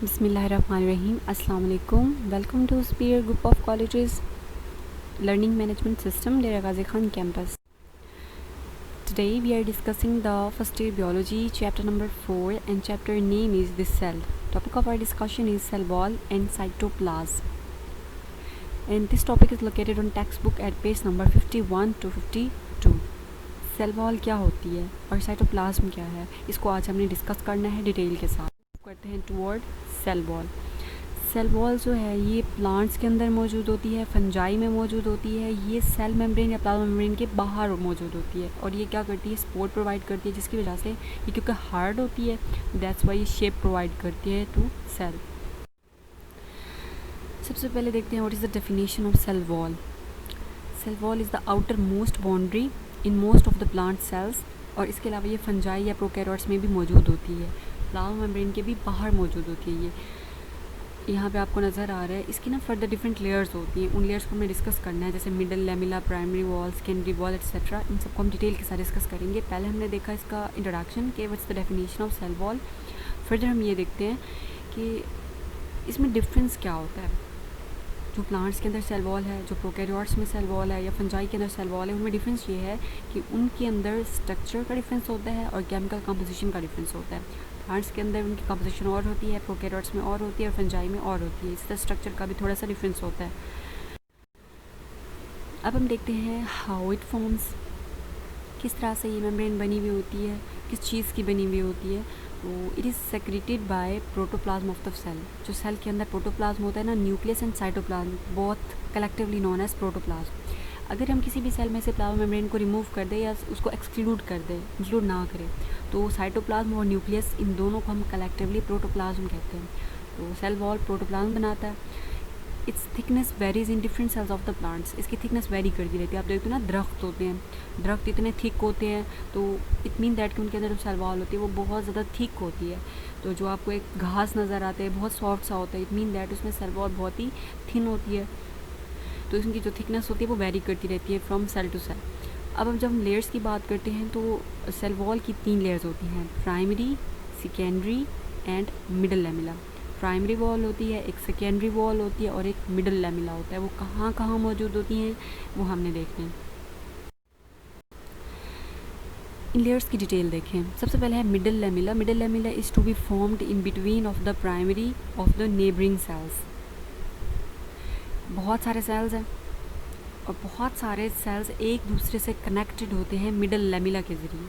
Bismillahirrahmanirrahim. Assalamu alaikum. Welcome to Spear Group of Colleges Learning Management System, Dera Ghazi Khan campus. Today we are discussing the first year biology chapter number 4 and chapter name is the cell. Topic of our discussion is cell wall and cytoplasm. And this topic is located on textbook at page number 51 to 52. Cell wall क्या होती है और cytoplasm क्या है, इसको आज हमने discuss करना है डिटेल के साथ. करते हैं toward cell wall. Cell wall जो है ये प्लांट्स के अंदर मौजूद होती है, फंजाई में मौजूद होती है, ये सेल मेम्ब्रेन या प्लाज्मा मेम्ब्रेन के बाहर मौजूद होती है. और ये क्या करती है, सपोर्ट प्रोवाइड करती है, जिसकी वजह से ये क्योंकि हार्ड होती है दैट्स वाई ये शेप प्रोवाइड करती है टू सेल. सबसे पहले देखते हैं what is the definition of cell wall. Cell wall is the outer most boundary in most of the plant cells. और इसके अलावा ये फंजाई या प्रोकैरियोट्स में भी मौजूद होती है, प्लाज्मा मेम्ब्रेन के भी बाहर मौजूद होती है. ये यहाँ पे आपको नज़र आ रहा है. इसकी ना फर्दर डिफरेंट लेयर्स होती हैं, उन लेयर्स को हमें डिस्कस करना है, जैसे middle lamella, primary wall, secondary wall etcetera. इन सबको हम डिटेल के साथ डिस्कस करेंगे. पहले हमने देखा इसका इंट्रोडक्शन के what's the definition of cell wall. Further हम ये देखते हैं कि इसमें डिफरेंस क्या होता है. जो प्लांट्स के अंदर सेल वॉल है, जो प्रोकैरियोट्स में सेल वॉल है या फंजाई के अंदर सेल वॉल है, उनमें डिफरेंस ये है कि उनके अंदर स्ट्रक्चर का डिफरेंस होता है और केमिकल कंपोजिशन का डिफरेंस होता है. प्लांट्स के अंदर उनकी कंपोजिशन और होती है, प्रोकैरियोट्स में और होती है और फंजाई में और होती है. इसका स्ट्रक्चर का भी थोड़ा सा डिफरेंस होता है. अब हम देखते हैं हाउ इट फॉर्म्स, किस तरह से ये मेम्ब्रेन बनी हुई होती है, किस चीज़ की बनी हुई होती है. तो it is secreted by protoplasm of the cell. जो सेल के अंदर प्रोटोप्लाज्म होता है ना, nucleus and cytoplasm, both collectively known as protoplasm. अगर हम किसी भी सेल में से प्लाज्मा मेम्ब्रेन को रिमूव कर दें या उसको एक्सक्लूड कर दें, इंक्लूड ना करें, तो साइटोप्लाज्म और न्यूक्लियस इन दोनों को हम कलेक्टिवली प्रोटोप्लाज्म कहते हैं. तो सेल वॉल प्रोटोप्लाज्म बनाता है. It's thickness varies in different cells of the plants. इसकी थिकनेस वेरी करती रहती है. आप देखते हो ना, दरख्त होते हैं, दरख्त इतने थिक होते हैं तो इट मीन दैट कि उनके अंदर जो सेल वॉल होती है वो बहुत ज़्यादा थिक होती है. तो जो आपको एक घास नज़र आता है बहुत सॉफ्ट सा होता है, इट मीन दैट उसमें सेल वॉल बहुत ही थिन होती है. तो इसकी जो थिकनेस होती है वो वेरी करती रहती है फ्रॉम सेल टू सेल. अब जब हम लेयर्स की बात करते हैं तो सेल वॉल की 3 लेयर्स होती हैं, primary, secondary and middle lamella. Primary wall होती है, एक सेकेंडरी वॉल होती है और एक मिडल लेमिला होता है. वो कहाँ कहाँ मौजूद होती हैं वो हमने देखने हैं. इन लेयर्स की डिटेल देखें. सबसे पहले है middle lamella. Middle lamella is to be formed in between of the primary of the neighbouring cells. बहुत सारे सेल्स हैं और बहुत सारे सेल्स एक दूसरे से कनेक्टेड होते हैं मिडल लेमिला के ज़रिए.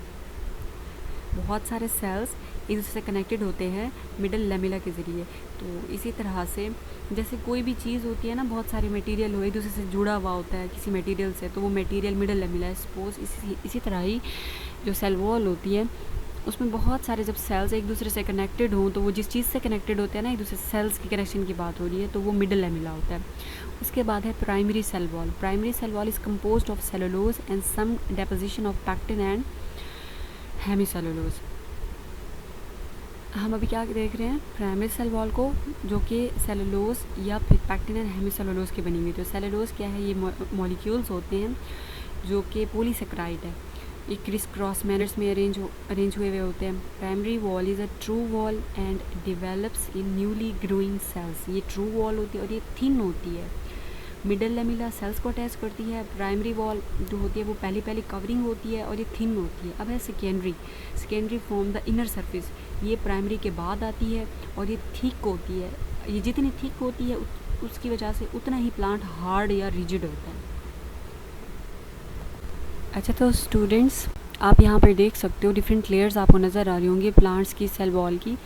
बहुत सारे सेल्स एक दूसरे से कनेक्टेड होते हैं मिडल लेमिला के ज़रिए. तो इसी तरह से जैसे कोई भी चीज़ होती है ना, बहुत सारे मटेरियल हो एक दूसरे से जुड़ा हुआ होता है किसी मटेरियल से, तो वो मटेरियल मिडल लेमिला है. सपोज इसी तरह ही जो सेल वॉल होती है उसमें बहुत सारे जब सेल्स एक दूसरे से कनेक्टेड हों, तो वो जिस चीज़ से कनेक्टेड होते हैं ना, एक दूसरे सेल्स की कनेक्शन की बात हो रही है, तो वो मिडल लेमिला होता है. उसके बाद है primary cell wall. Primary cell wall is composed of cellulose and some deposition of pectin and hemicellulose. हम अभी क्या देख रहे हैं, प्राइमरी सेल वॉल को, जो कि सेलुलोज या फिर पैक्टिन एंड हेमीसेलुलोज की बनी हुई. तो सेलुलोज क्या है, ये मॉलिक्यूल्स होते हैं जो कि पॉलीसेकेराइड है, ये क्रिस क्रॉस मैनर्स में अरेंज हुए होते हैं. Primary wall is a true wall and develops in newly growing cells. ये ट्रू वॉल होती है और ये थिन होती है. मिडल लेमिला सेल्स को अटैच करती है. प्राइमरी वॉल जो होती है वो पहली कवरिंग होती है और ये थिन होती है. अब है secondary. Secondary form the inner surface. ये प्राइमरी के बाद आती है और ये थिक होती है. ये जितनी थिक होती है उसकी वजह से उतना ही प्लांट हार्ड या रिजिड होता है. अच्छा, तो स्टूडेंट्स आप यहाँ पर देख सकते हो डिफरेंट लेयर्स आपको नज़र आ रही होंगी प्लांट्स की सेल वॉल की.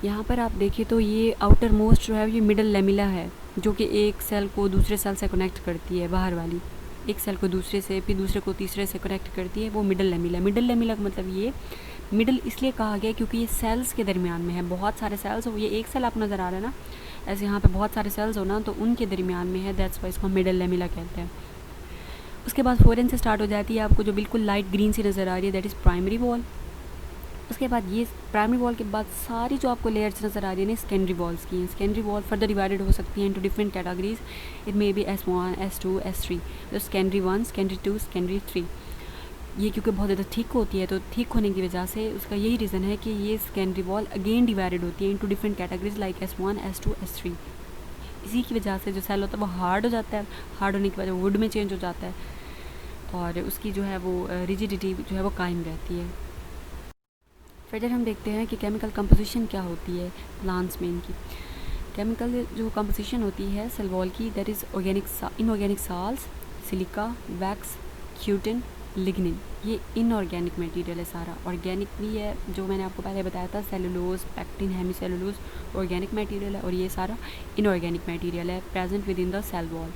यहाँ पर आप देखिए तो ये आउटर मोस्ट जो है ये मिडल लेमिला है, जो कि एक सेल को दूसरे सेल से कनेक्ट करती है. बाहर वाली एक सेल को दूसरे से, फिर दूसरे को तीसरे से कनेक्ट करती है, वो मिडल लेमिला. मिडल लेमिला का मतलब ये मिडल इसलिए कहा गया क्योंकि ये सेल्स के दरमियान में है. बहुत सारे सेल्स हो, ये एक सेल आपको नज़र आ रहा है ना, ऐसे यहाँ पे बहुत सारे सेल्स हो ना, तो उनके दरमियान में है, दैट्स वाई इसको मिडल लेमिला कहते हैं. उसके बाद फोरेन से स्टार्ट हो जाती है, आपको जो बिल्कुल लाइट ग्रीन सी नज़र आ रही है दैट इज़ प्राइमरी वॉल. उसके बाद ये प्राइमरी वॉल के बाद सारी जो आपको लेयर्स नज़र आ रही है ना सेकेंडरी वॉल्स की. सेकेंडरी वॉल फर्दर डिवाइडेड हो सकती हैं into different categories. It may be S1, S2, S3. तो सेकेंडरी 1, सेकेंडरी 2, सेकेंडरी 3. ये क्योंकि बहुत ज़्यादा थिक होती है, तो थिक होने की वजह से उसका यही रीज़न है कि ये सेकेंडरी वॉल अगेन डिवाइडेड होती है into different categories like S1, S2, S3। इसी की वजह से जो सेल होता है वो हार्ड हो जाता है, हार्ड होने की वजह वुड में चेंज हो जाता है और उसकी जो है वो रिजिडिटी जो है वो कायम रहती है। फिर हम देखते हैं कि केमिकल कंपोजिशन क्या होती है प्लांट्स में इनकी। केमिकल जो कंपोजिशन होती है सेल वॉल की, that is inorganic salts, silica, wax, cutin, lignin. ये इनऑर्गेनिक मटेरियल है सारा। ऑर्गेनिक भी है जो मैंने आपको पहले बताया था, cellulose, pectin, hemicellulose organic material है और ये सारा इनऑर्गेनिक मटेरियल है present within the cell wall.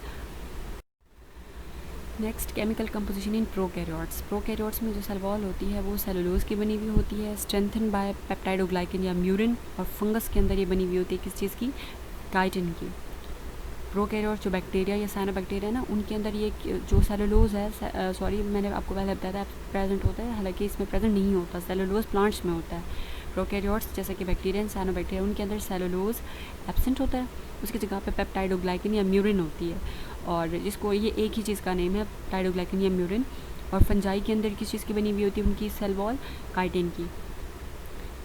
Next chemical composition in prokaryotes. Prokaryotes में जो सेल वॉल होती है वो सेलुलोज की बनी हुई होती है, स्ट्रेंथन बाय पेप्टाइडोग्लाइकन या म्यूरिन, और फंगस के अंदर ये बनी हुई होती है किस चीज़ की, काइटिन की। प्रोकैरियोट जो बैक्टीरिया या साइनोबैक्टीरिया है ना, उनके अंदर ये जो सेलुलोज है, सॉरी मैंने आपको पहले बताया था प्रेजेंट होता है, हालांकि इसमें प्रेजेंट नहीं होता, सेलुलोज प्लांट्स में होता है। प्रोकैरियोट्स जैसे कि बैक्टीरिया एंड साइनोबैक्टीरिया, उनके अंदर सेलुलोज एब्सेंट होता है, उसकी जगह पे पेप्टाइडोग्लाइकन या म्यूरिन होती है, और जिसको ये एक ही चीज़ का नेम है पेप्टाइडोग्लाइकन या म्यूरिन। और फंजाई के अंदर किस चीज़ की बनी हुई होती है उनकी सेल वॉल, काइटिन की।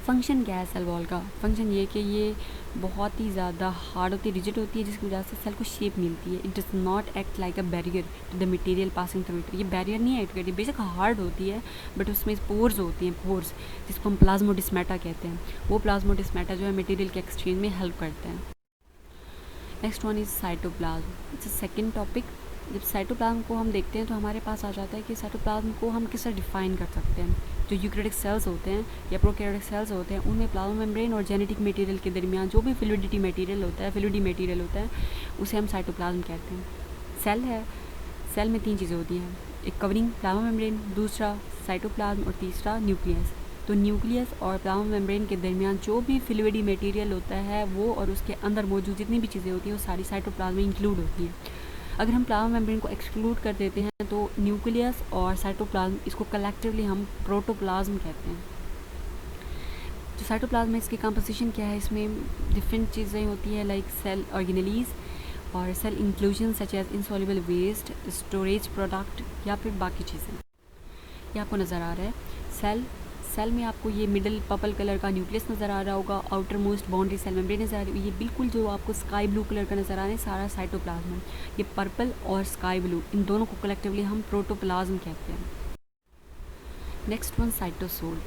फंक्शन क्या है सेल वॉल का? फंक्शन ये कि ये बहुत ही ज़्यादा हार्ड होती है, रिजिड होती है, जिसकी वजह से सेल को शेप मिलती है। It does not act like a barrier to the material passing through it. ये बैरियर नहीं एक्ट करती, बेशक हार्ड होती है बट उसमें पोर्स होती हैं, पोर्स, जिसको हम प्लाज्मोडिस्मेटा कहते हैं। वो प्लाज्मोडिस्मेटा जो है मटेरियल के एक्सचेंज में हेल्प करते हैं। Next one is cytoplasm. It's a second topic. जब साइटोप्लाज्म को हम देखते हैं तो हमारे पास आ जाता है कि साइटोप्लाज्म को हम किस तरह डिफाइन कर सकते हैं। जो यूकैरियोटिक सेल्स होते हैं या प्रोकैरियोटिक सेल्स होते हैं, उनमें प्लाज्मा मेम्ब्रेन और जेनेटिक मटेरियल के दरमियान जो भी फ्लूइडिटी मटेरियल होता है, फ्लूइडी मटेरियल होता है, उसे हम साइटोप्लाज्म कहते हैं। सेल है, सेल में तीन चीज़ें होती हैं, एक कवरिंग प्लाज्मा मेम्ब्रेन, दूसरा साइटोप्लाज्म और तीसरा न्यूक्लियस। तो न्यूक्लियस और प्लाज्मा मेम्ब्रेन के दरमियान जो भी फ्लूइडी मटेरियल होता है वो और उसके अंदर मौजूद जितनी भी चीज़ें होती हैं वो सारी साइटोप्लाज्म में इंक्लूड होती हैं। अगर हम प्लाज्मा मेम्ब्रेन को एक्सक्लूड कर देते हैं तो न्यूक्लियस और साइटोप्लाज्म, इसको कलेक्टिवली हम प्रोटोप्लाज्म कहते हैं। जो साइटोप्लाज्म है इसकी कंपोजिशन क्या है, इसमें डिफरेंट चीज़ें होती है लाइक सेल ऑर्गेनेलीज और cell inclusion such as insoluble waste, storage product या फिर बाकी चीज़ें। ये आपको नज़र आ रहा है सेल में आपको ये मिडल पर्पल कलर का न्यूक्लियस नज़र आ रहा होगा, outer most boundary cell membrane नज़र आ रही है। ये बिल्कुल जो आपको स्काई ब्लू कलर का नज़र आ रहा है सारा साइटोप्लाज्म है। ये पर्पल और स्काई ब्लू, इन दोनों को कलेक्टिवली हम प्रोटोप्लाज्म कहते हैं। Next one cytosol.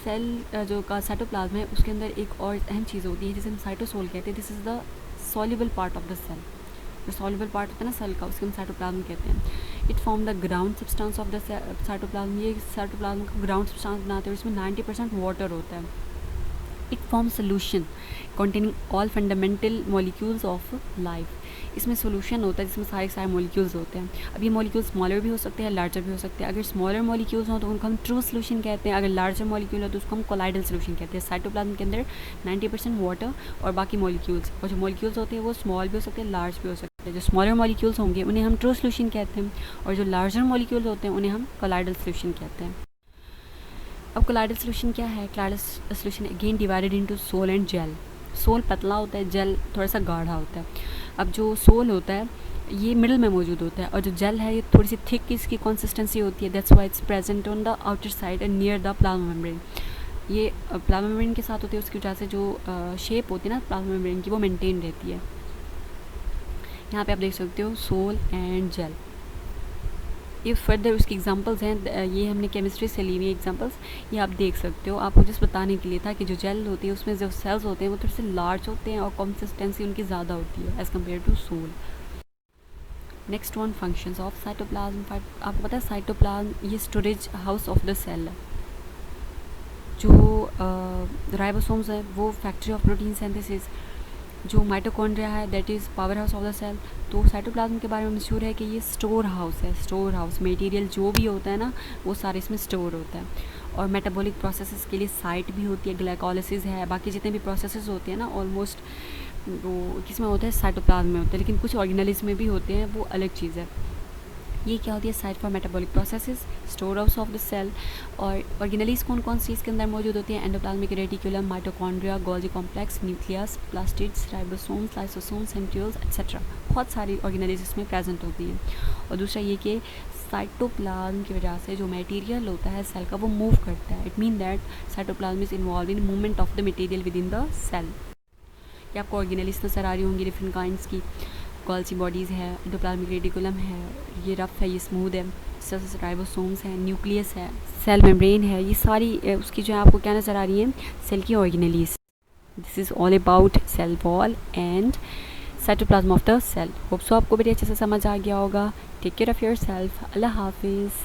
सेल जो का साइटोप्लाज्म है उसके अंदर एक और अहम चीज़ होती है जिसे हम साइटोसोल कहते हैं। This is the soluble part of the cell. जो सॉल्युबल पार्ट होता है ना सेल का, उसके हम साइटोप्लाज्म कहते हैं। It form the ground substance of the cytoplasm. ये साइटोप्लाज्म का ग्राउंड सब्सटेंस बनाते हैं, इसमें 90% वाटर होता है। It form solution containing all fundamental molecules of life. इसमें सोल्यूशन होता है जिसमें सारे मॉलिक्यूल्स होते हैं। अब ये मॉलिक्यूल स्मॉलर भी हो सकते हैं, लार्जर भी हो सकते हैं। अगर स्मॉलर मॉलिक्यूल्स हों तो उनको हम ट्रू सोल्यूशन कहते हैं, अगर लार्जर मॉलिक्यूल हो तो उसको हम कोलाइडल सोल्यूशन कहते हैं। साइटोप्लाज्म के अंदर 90% वाटर और बाकी मॉलिक्यूल्स, और जो मॉलिक्यूल्स होते हैं वो स्मॉल भी हो सकते हैं, लार्ज भी हो सकते हैं। जो स्मॉलर मॉलिक्यूल्स होंगे उन्हें हम ट्रू सोल्यूशन कहते हैं, और जो लार्जर मॉलिक्यूल्स होते हैं उन्हें हम कोलाइडल सोल्यूशन कहते हैं। अब कोलाइडल सोल्यूशन क्या है? Colloidal solution again divided into sol and gel. Sol पतला होता है, जेल थोड़ा सा गाढ़ा होता है। अब जो सोल होता है ये मिडल में मौजूद होता है, और जो जेल है ये थोड़ी सी थिक इसकी कंसिस्टेंसी होती है। That's why it's present on the outer side and near the plasma membrane. ये प्लाज्मा मेम्ब्रेन के साथ होती है, उसकी वजह से जो शेप होती है ना प्लाज्मा मेम्ब्रेन की वो मेंटेन रहती है। यहाँ पे आप देख सकते हो सोल एंड जेल। ये फर्दर उसकी एग्जांपल्स हैं, ये हमने केमिस्ट्री से ली हुई एग्जांपल्स, ये आप देख सकते हो। आपको जस्ट बताने के लिए था कि जो जेल होती है उसमें जो सेल्स होते हैं वो थोड़े से लार्ज होते हैं और कंसिस्टेंसी उनकी ज़्यादा होती है as compare to sol. Next one functions of cytoplasm. आपको पता है साइटोप्लाज्म ये storage house of the cell है। जो राइबोसोम्स है वो फैक्ट्री ऑफ प्रोटीन सिंथेसिस, जो माइटोकॉन्ड्रिया है that is power house of the cell. तो साइटोप्लाज्म के बारे में मशहूर है कि ये स्टोर हाउस है। स्टोर हाउस मटेरियल जो भी होता है ना वो सारे इसमें स्टोर होता है। और मेटाबॉलिक प्रोसेसेस के लिए साइट भी होती है, ग्लाइकोलाइसिस है, बाकी जितने भी प्रोसेसेस होते हैं ना ऑलमोस्ट वो किस में होता है, साइटोप्लाज्म में होता है। लेकिन कुछ ऑर्गेनेल्स में भी होते हैं, वो अलग चीज़ है। ये क्या होती है? Site for metabolic processes, store house of the cell. और ऑर्गेनेल्स कौन कौन सी इसके अंदर मौजूद होती हैं? Endoplasmic reticulum, mitochondria, Golgi complex, nucleus, plastids, ribosomes, lysosomes, centrioles etcetera. बहुत सारी ऑर्गेनेल्स इसमें प्रेजेंट होती हैं। और दूसरा ये कि साइटोप्लाज्म की वजह से जो मटेरियल होता है सेल का वो मूव करता है. It mean that cytoplasm is involve in movement of the material within the cell. ये आपको ऑर्गेनेलिस नजर आ रही होंगी डिफरेंट काइंड्स की. गोल्जी बॉडीज़ है, एंडोप्लाज्मिक रेटिकुलम है, ये रफ है, ये स्मूथ है, राइबोसोम्स है, न्यूक्लियस है, सेल मेम्ब्रेन है. ये सारी उसकी जो है आपको क्या नज़र आ रही है, सेल की organelles. This is all about cell wall and cytoplasm of the cell. Hope so आपको बड़ी अच्छे से समझ आ गया होगा. Take care of yourself. अल्लाह हाफिज़.